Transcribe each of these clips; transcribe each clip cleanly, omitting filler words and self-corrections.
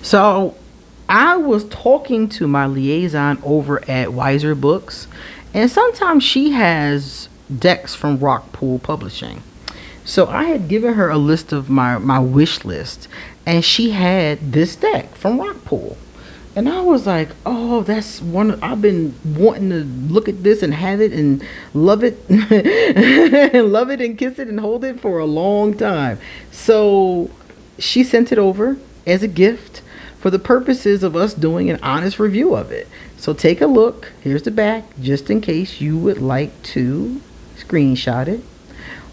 So I was talking to my liaison over at Wiser Books, and sometimes she has decks from Rockpool Publishing. So I had given her a list of my wish list, and she had this deck from Rockpool. And I was like, oh, that's one. I've been wanting to look at this and have it and love it, and love it and kiss it and hold it for a long time. So she sent it over as a gift for the purposes of us doing an honest review of it. So take a look. Here's the back, just in case you would like to screenshot it.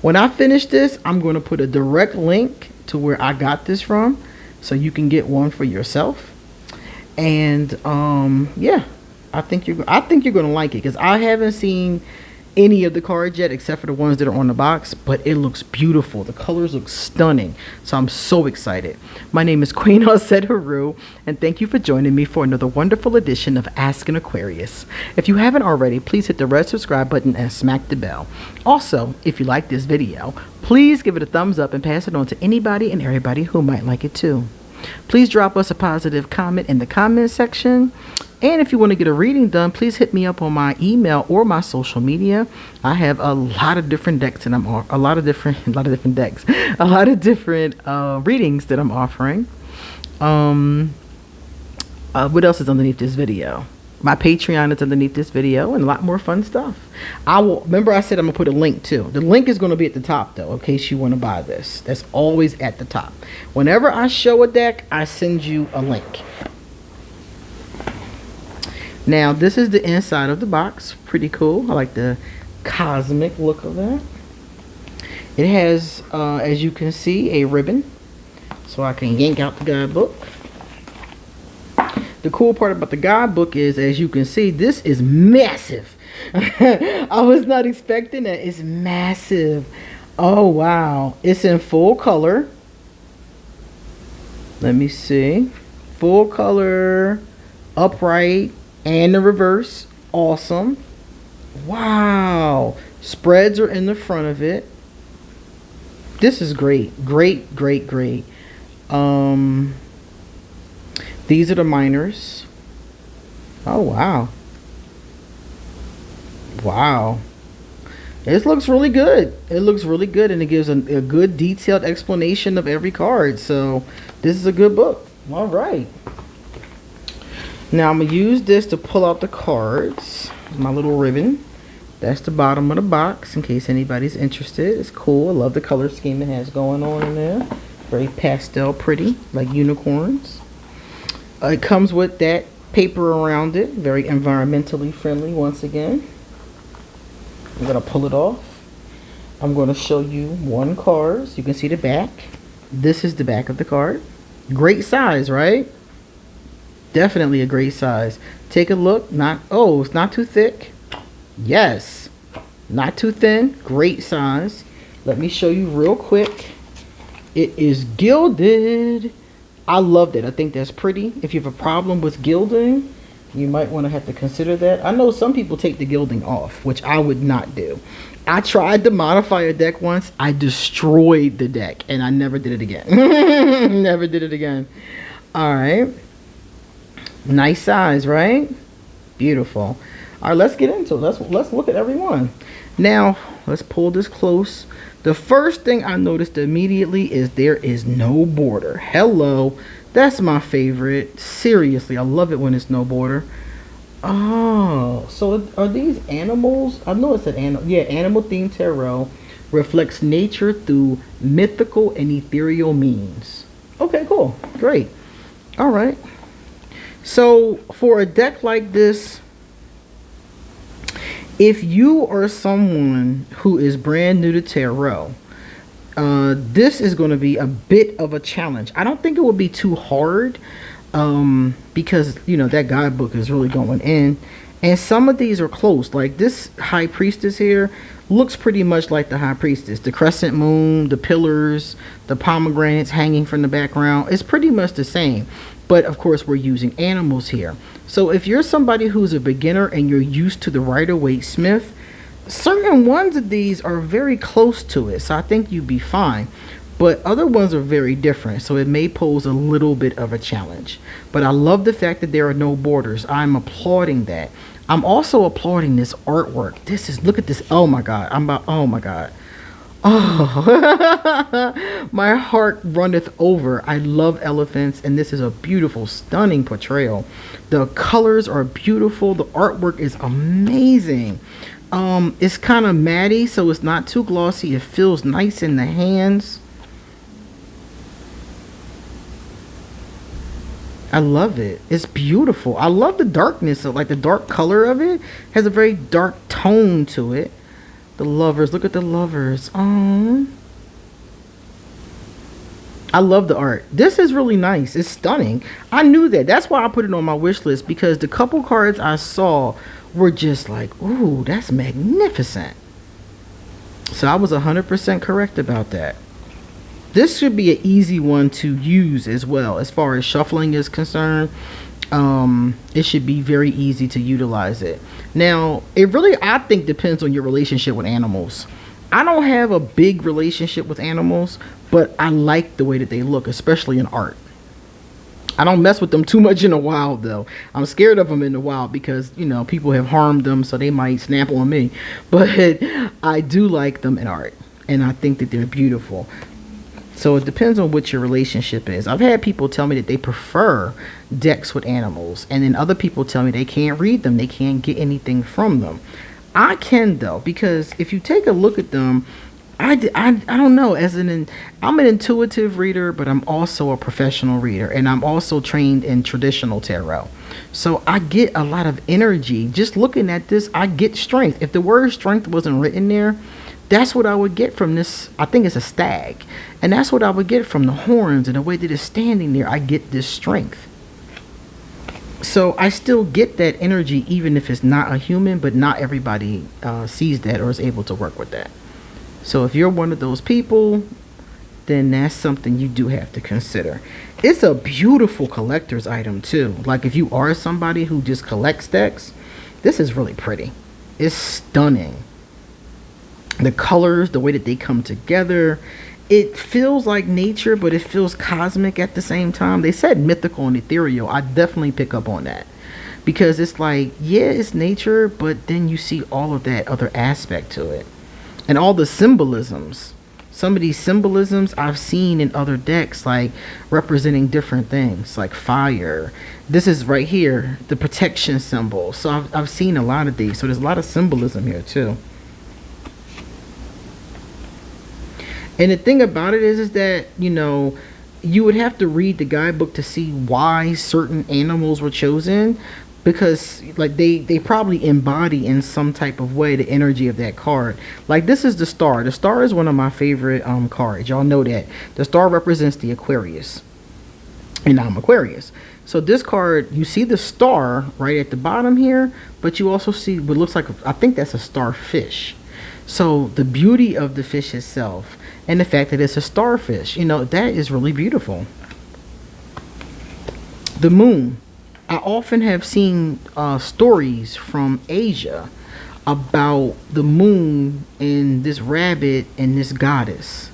When I finish this, I'm going to put a direct link to where I got this from, so you can get one for yourself. And yeah, I think you're going to like it, because I haven't seen any of the cards yet except for the ones that are on the box, but it looks beautiful. The colors look stunning, so I'm so excited. My name is QueenAusetHeru, and thank you for joining me for another wonderful edition of Ask an Aquarius. If you haven't already, please hit the red subscribe button and smack the bell. Also, if you like this video, please give it a thumbs up and pass it on to anybody and everybody who might like it too. Please drop us a positive comment in the comment section. And if you want to get a reading done, please hit me up on my email or my social media. I have a lot of different decks, and a lot of different readings that I'm offering. What else is underneath this video? My Patreon is underneath this video, and a lot more fun stuff. Remember I said I'm gonna put a link too. The link is gonna be at the top though, in case you want to buy this. That's always at the top. Whenever I show a deck, I send you a link. Now this is the inside of the box. Pretty cool. I like the cosmic look of that. It has, as you can see, a ribbon, so I can yank out the guidebook. The cool part about the guidebook is, as you can see, this is massive. I was not expecting that. It's massive. Oh wow, it's in full color. Let me see. Full color, upright, and the reverse. Awesome. Wow. Spreads are in the front of it. This is great. Great. These are the minors. Oh wow. Wow. This looks really good. It looks really good, and it gives a good detailed explanation of every card. So this is a good book. All right. Now I'm going to use this to pull out the cards. My little ribbon. That's the bottom of the box, in case anybody's interested. It's cool. I love the color scheme it has going on in there. Very pastel pretty, like unicorns. It comes with that paper around it. Very environmentally friendly once again. I'm going to pull it off. I'm going to show you one card so you can see the back. This is the back of the card. Great size, right? Definitely a great size. Take a look. It's not too thick. Yes. Not too thin. Great size. Let me show you real quick. It is gilded. I loved it. I think that's pretty. If you have a problem with gilding, you might want to have to consider that. I know some people take the gilding off, which I would not do. I tried to modify a deck once. I destroyed the deck, and I never did it again. Never did it again. All right. Nice size, right? Beautiful. All right, let's get into it. Let's look at every one. Now, let's pull this close. The first thing I noticed immediately is there is no border. Hello. That's my favorite. Seriously, I love it when it's no border. Oh, so are these animals? I know it said animal. Yeah, animal themed tarot reflects nature through mythical and ethereal means. Okay, cool. Great. All right. So for a deck like this, if you are someone who is brand new to tarot, this is going to be a bit of a challenge. I don't think it will be too hard, because you know that guidebook is really going in, and some of these are close. Like this High Priestess here looks pretty much like the High Priestess. The crescent moon, the pillars, the pomegranates hanging from the background, it's pretty much the same. But of course we're using animals here. So if you're somebody who's a beginner and you're used to the Rider-Waite Smith, certain ones of these are very close to it, so I think you'd be fine. but other ones are very different, so it may pose a little bit of a challenge. But I love the fact that there are no borders. I'm applauding that. I'm also applauding this artwork. This is, look at this. Oh my God. Oh my God. Oh, my heart runneth over. I love elephants, and this is a beautiful, stunning portrayal. The colors are beautiful. The artwork is amazing. It's kind of matty, so it's not too glossy. It feels nice in the hands. I love it. It's beautiful. I love the darkness of, like, the dark color of it has a very dark tone to it. The lovers, look at the lovers. I love the art. This is really nice. It's stunning. I knew that. That's why I put it on my wish list, because the couple cards I saw were just like, ooh, that's magnificent. So I was 100% correct about that. This should be an easy one to use as well. As far as shuffling is concerned, it should be very easy to utilize it. Now, it really, I think, depends on your relationship with animals. I don't have a big relationship with animals, but I like the way that they look, especially in art. I don't mess with them too much in the wild, though. I'm scared of them in the wild because, you know, people have harmed them, so they might snap on me. But I do like them in art, and I think that they're beautiful. So it depends on what your relationship is. I've had people tell me that they prefer decks with animals, and then other people tell me they can't read them. They can't get anything from them. I can, though, because if you take a look at them, I don't know. I'm an intuitive reader, but I'm also a professional reader, and I'm also trained in traditional tarot. So I get a lot of energy. Just looking at this, I get strength. If the word strength wasn't written there, that's what I would get from this. I think it's a stag. And that's what I would get from the horns and the way that it's standing there. I get this strength. So I still get that energy even if it's not a human, but not everybody sees that or is able to work with that. So if you're one of those people, then that's something you do have to consider. It's a beautiful collector's item too. Like if you are somebody who just collects decks, this is really pretty. It's stunning. The colors, the way that they come together, it feels like nature, but it feels cosmic at the same time. They said mythical and ethereal. I definitely pick up on that, because it's like, yeah, it's nature, but then you see all of that other aspect to it, and all the symbolisms. Some of these symbolisms I've seen in other decks, like representing different things, like fire. This is right here, the protection symbol. So I've seen a lot of these. So there's a lot of symbolism here too. And the thing about it is that, you know, you would have to read the guidebook to see why certain animals were chosen, because like they probably embody in some type of way the energy of that card. Like this is the star. The star is one of my favorite cards. Y'all know that. The star represents the Aquarius, and I'm Aquarius. So this card, you see the star right at the bottom here, but you also see what looks like, I think that's a starfish. So the beauty of the fish itself, and the fact that it's a starfish, you know, that is really beautiful. The moon. I often have seen stories from Asia about the moon and this rabbit and this goddess.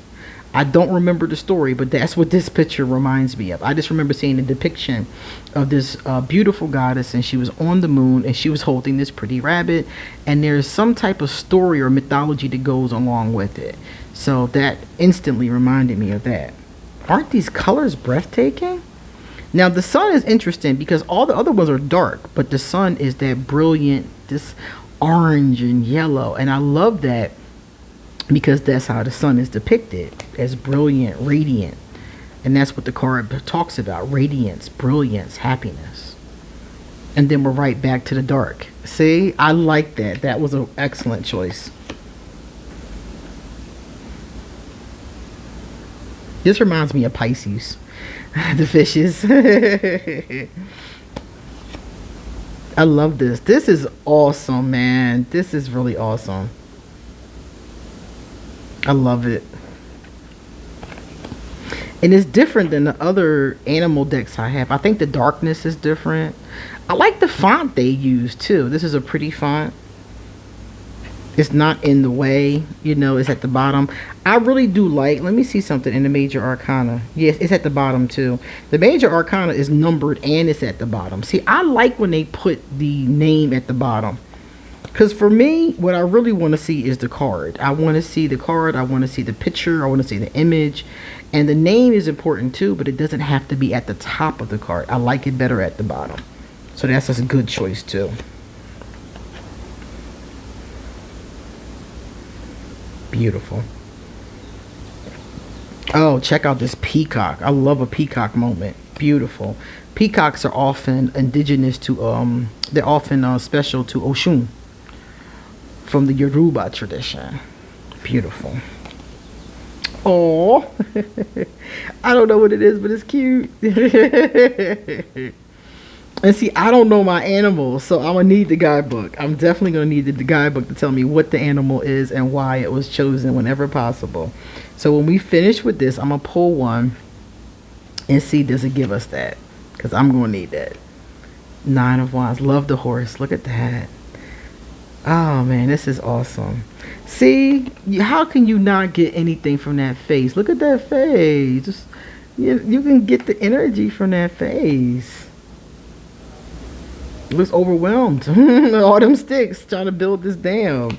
I don't remember the story, but that's what this picture reminds me of. I just remember seeing a depiction of this beautiful goddess, and she was on the moon, and she was holding this pretty rabbit, and there's some type of story or mythology that goes along with it. So that instantly reminded me of that. Aren't these colors breathtaking? Now the sun is interesting because all the other ones are dark, but the sun is that brilliant, this orange and yellow, and I love that because that's how the sun is depicted, as brilliant, radiant. And that's what the card talks about: radiance, brilliance, happiness. And then we're right back to the dark. See, I like that. That was an excellent choice. This reminds me of Pisces, the fishes. I love this. This is awesome, man. This is really awesome. I love it. And it's different than the other animal decks I have. I think the darkness is different. I like the font they use too. This is a pretty font. It's not in the way, you know, it's at the bottom. I really do like, let me see something in the major arcana. Yes, it's at the bottom too. The major arcana is numbered and it's at the bottom. See, I like when they put the name at the bottom. Because for me, what I really want to see is the card. I want to see the card. I want to see the picture. I want to see the image. And the name is important too, but it doesn't have to be at the top of the card. I like it better at the bottom. So that's just a good choice too. Beautiful. Oh, check out this peacock. I love a peacock moment. Beautiful. Peacocks are often indigenous to they're often special to Oshun from the Yoruba tradition. Beautiful. Oh, I don't know what it is, but it's cute. And see, I don't know my animals, so I'm gonna need the guidebook. I'm definitely gonna need the guidebook to tell me what the animal is and why it was chosen whenever possible. So when we finish with this, I'm gonna pull one and see, does it give us that? Because I'm gonna need that. 9 of Wands. Love the horse. Look at that. Oh man, this is awesome. See, how can you not get anything from that face? Look at that face. Just, you can get the energy from that face. Looks overwhelmed. All them sticks trying to build this dam.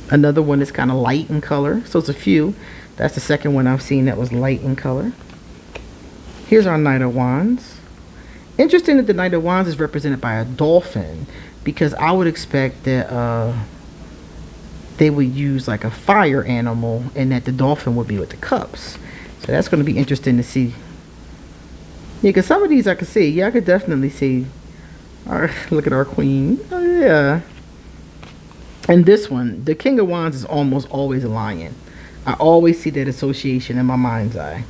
Another one is kind of light in color. So it's a few. That's the second one I've seen that was light in color. Here's our Knight of Wands. Interesting that the Knight of Wands is represented by a dolphin, because I would expect that they would use like a fire animal and that the dolphin would be with the cups. So that's going to be interesting to see. Yeah, because some of these I could see. Yeah, I could definitely see. Look at our queen. Oh, yeah. And this one, the King of Wands, is almost always a lion. I always see that association in my mind's eye.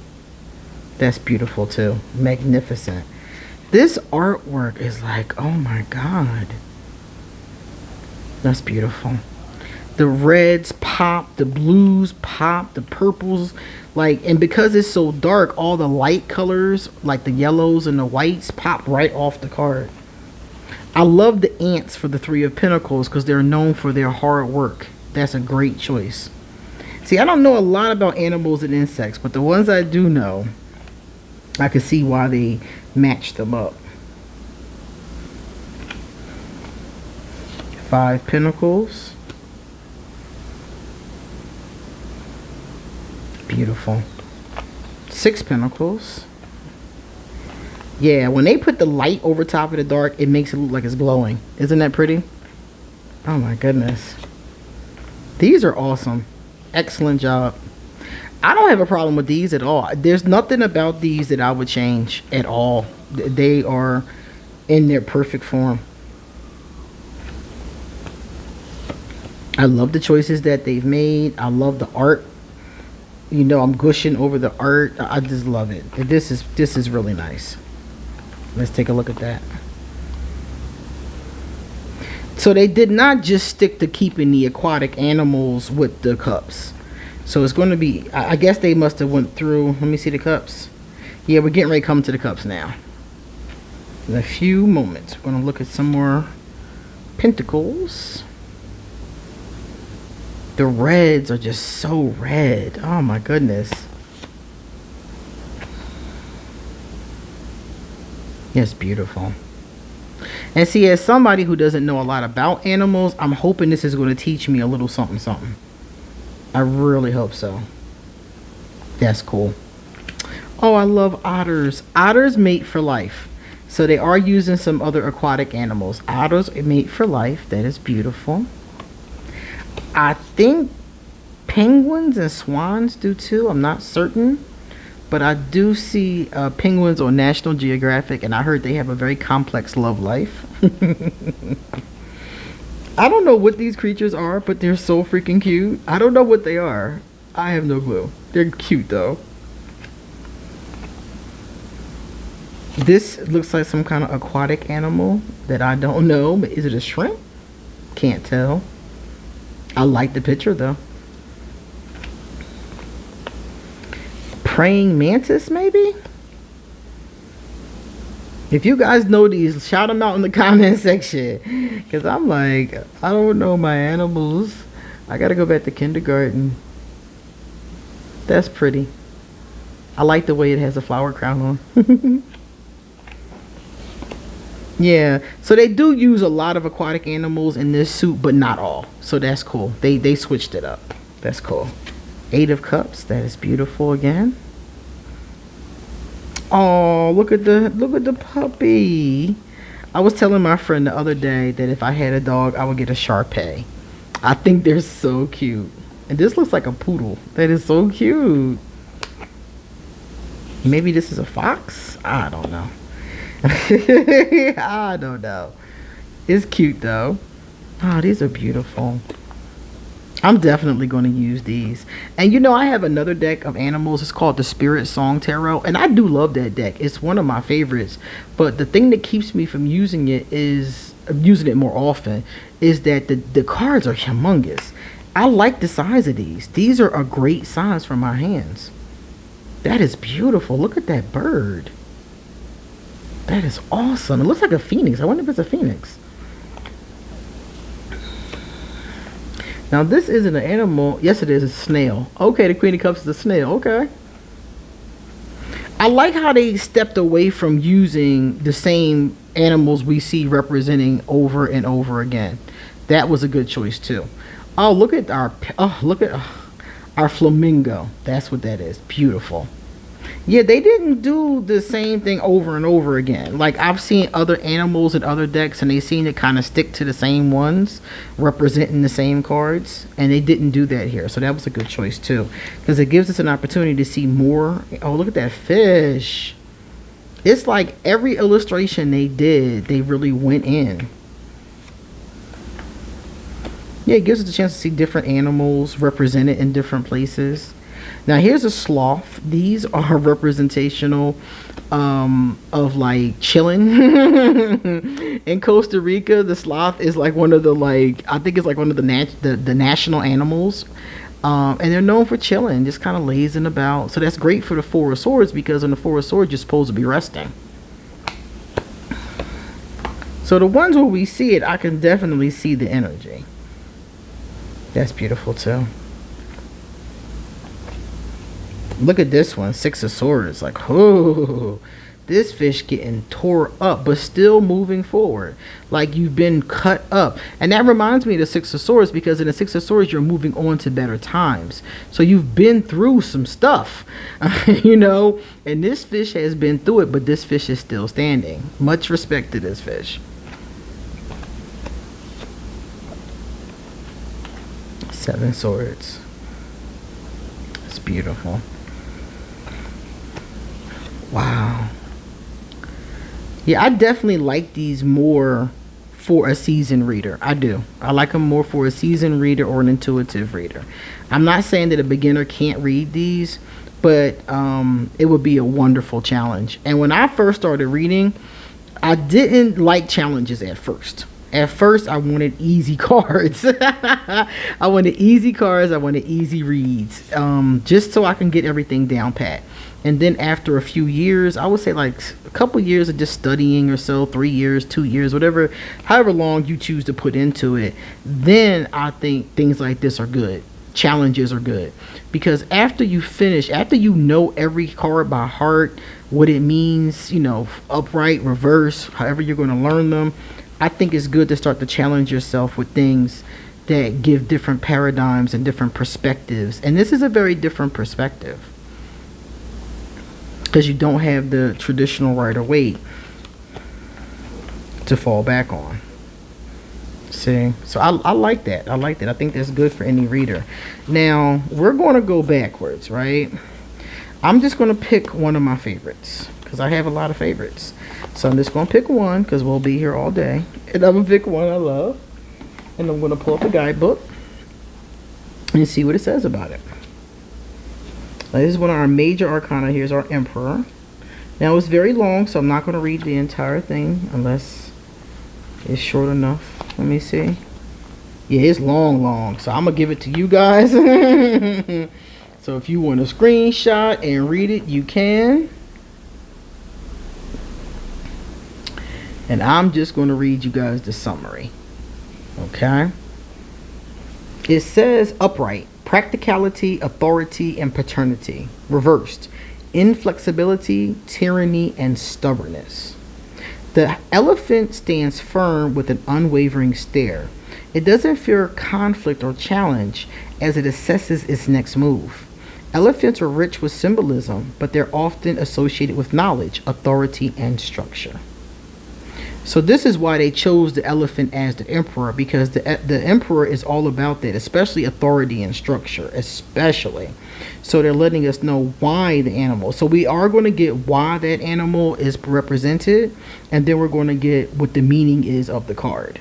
That's beautiful, too. Magnificent. This artwork is like, oh, my God. That's beautiful. The reds pop, the blues pop, the purples, like, and because it's so dark, all the light colors, like the yellows and the whites, pop right off the card. I love the ants for the 3 of Pentacles because they're known for their hard work. That's a great choice. See, I don't know a lot about animals and insects, but the ones I do know, I can see why they match them up. 5 Pentacles. Beautiful. 6 Pentacles. Yeah, when they put the light over top of the dark, it makes it look like it's glowing. Isn't that pretty? Oh my goodness. These are awesome. Excellent job. I don't have a problem with these at all. There's nothing about these that I would change at all. They are in their perfect form. I love the choices that they've made. I love the art. You know, I'm gushing over the art. I just love it. This is really nice. Let's take a look at that. So they did not just stick to keeping the aquatic animals with the cups. So it's going to be, I guess they must have went through. Let me see the cups. Yeah, we're getting ready to come to the cups now. In a few moments, we're going to look at some more pentacles. The reds are just so red. Oh my goodness. It's beautiful. And see, as somebody who doesn't know a lot about animals, I'm hoping this is going to teach me a little something something. I really hope so. That's cool. Oh, I love otters. Otters mate for life. So they are using some other aquatic animals. Otters mate for life. That is beautiful. I think penguins and swans do too. I'm not certain. But I do see penguins on National Geographic, and I heard they have a very complex love life. I don't know what these creatures are, but they're so freaking cute. I don't know what they are. I have no clue. They're cute though. This looks like some kind of aquatic animal that I don't know. But is it a shrimp? Can't tell. I like the picture though. Praying mantis, maybe? If you guys know these, shout them out in the comment section. Because I'm like, I don't know my animals. I got to go back to kindergarten. That's pretty. I like the way it has a flower crown on. Yeah, so they do use a lot of aquatic animals in this suit, but not all. So that's cool. They switched it up. That's cool. 8 of Cups. That is beautiful again. Oh, look at the puppy. I was telling my friend the other day that if I had a dog, I would get a Shar-Pei. I think they're so cute. And this looks like a poodle. That is so cute. Maybe this is a fox? I don't know. I don't know. It's cute though. Oh, these are beautiful. I'm definitely going to use these. And you know, I have another deck of animals. It's called the Spirit Song Tarot. And I do love that deck. It's one of my favorites. But the thing that keeps me from using it more often is that the cards are humongous. I like the size of these. These are a great size for my hands. That is beautiful. Look at that bird. That is awesome. It looks like a phoenix. I wonder if it's a phoenix. Now this isn't an animal. Yes, it is. It's a snail. Okay, the Queen of Cups is a snail. Okay. I like how they stepped away from using the same animals we see representing over and over again. That was a good choice too. Oh, look at our flamingo. That's what that is. Beautiful. Yeah, they didn't do the same thing over and over again. Like, I've seen other animals in other decks, and they seem to kind of stick to the same ones, representing the same cards, and they didn't do that here. So that was a good choice, too, because it gives us an opportunity to see more. Oh, look at that fish. It's like every illustration they did, they really went in. Yeah, it gives us a chance to see different animals represented in different places. Now here's a sloth. These are representational of like chilling. In Costa Rica, the sloth is like one of the I think it's like one of the national animals. And they're known for chilling, just kind of lazing about. So that's great for the Four of Swords, because on the Four of Swords you're supposed to be resting. So the ones where we see it, I can definitely see the energy. That's beautiful too. Look at this one, Six of Swords. Like, oh, this fish getting tore up, but still moving forward. Like you've been cut up. And that reminds me of the Six of Swords, because in the Six of Swords, you're moving on to better times. So you've been through some stuff, you know, and this fish has been through it, but this fish is still standing. Much respect to this fish. Seven Swords. It's beautiful. Wow. Yeah, I definitely like these more for a seasoned reader. I do. I like them more for a seasoned reader or an intuitive reader. I'm not saying that a beginner can't read these, but it would be a wonderful challenge. And when I first started reading, I didn't like challenges at first. At first, I wanted easy cards. I wanted easy cards. I wanted easy reads, just so I can get everything down pat. And then after a few years, I would say like a couple years of just studying or so, 3 years, 2 years, whatever, however long you choose to put into it, then I think things like this are good. Challenges are good. Because after you finish, after you know every card by heart, what it means, you know, upright, reverse, however you're going to learn them, I think it's good to start to challenge yourself with things that give different paradigms and different perspectives. And this is a very different perspective, because you don't have the traditional Rider-Waite to fall back on. See, so I like that. I like that. I think that's good for any reader. Now we're going to go backwards, right? I'm just going to pick one of my favorites, because I have a lot of favorites. So I'm just going to pick one, because we'll be here all day. And I'm going to pick one I love. And I'm going to pull up the guidebook and see what it says about it. Now, this is one of our major arcana. Here's our Emperor. Now it's very long, so I'm not going to read the entire thing unless it's short enough. Let me see. Yeah, it's long. So I'm going to give it to you guys. So if you want to screenshot and read it, you can. And I'm just going to read you guys the summary. Okay. It says upright, practicality, authority, and paternity. Reversed, inflexibility, tyranny, and stubbornness. The elephant stands firm with an unwavering stare. It doesn't fear conflict or challenge as it assesses its next move. Elephants are rich with symbolism, but they're often associated with knowledge, authority, and structure. So this is why they chose the elephant as the emperor, because the emperor is all about that, especially authority and structure, especially. So they're letting us know why the animal. So we are going to get why that animal is represented, and then we're going to get what the meaning is of the card.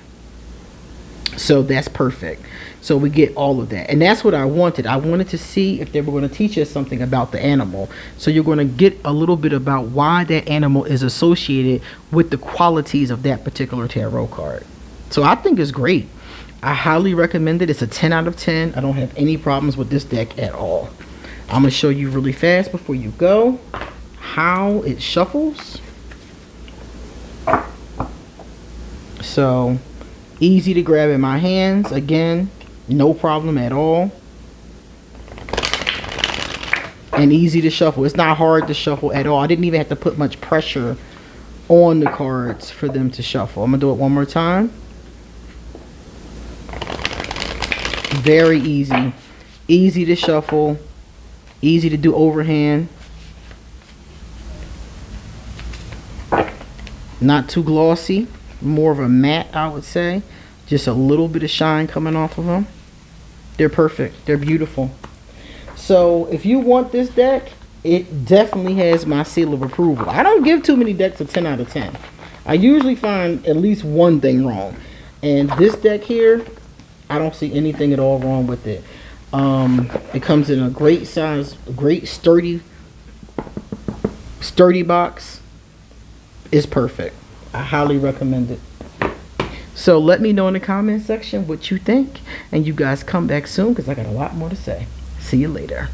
So that's perfect. So we get all of that. And that's what I wanted. I wanted to see if they were going to teach us something about the animal. So you're going to get a little bit about why that animal is associated with the qualities of that particular tarot card. So I think it's great. I highly recommend it. It's a 10 out of 10. I don't have any problems with this deck at all. I'm going to show you really fast before you go how it shuffles. So easy to grab in my hands. Again, no problem at all. And easy to shuffle. It's not hard to shuffle at all. I didn't even have to put much pressure on the cards for them to shuffle. I'm going to do it one more time. Very easy. Easy to shuffle. Easy to do overhand. Not too glossy. More of a matte, I would say. Just a little bit of shine coming off of them. They're perfect. They're beautiful. So if you want this deck, it definitely has my seal of approval. I don't give too many decks a 10 out of 10. I usually find at least one thing wrong. And this deck here, I don't see anything at all wrong with it. It comes in a great size, great sturdy box. It's perfect. I highly recommend it. So let me know in the comment section what you think. And you guys come back soon because I got a lot more to say. See you later.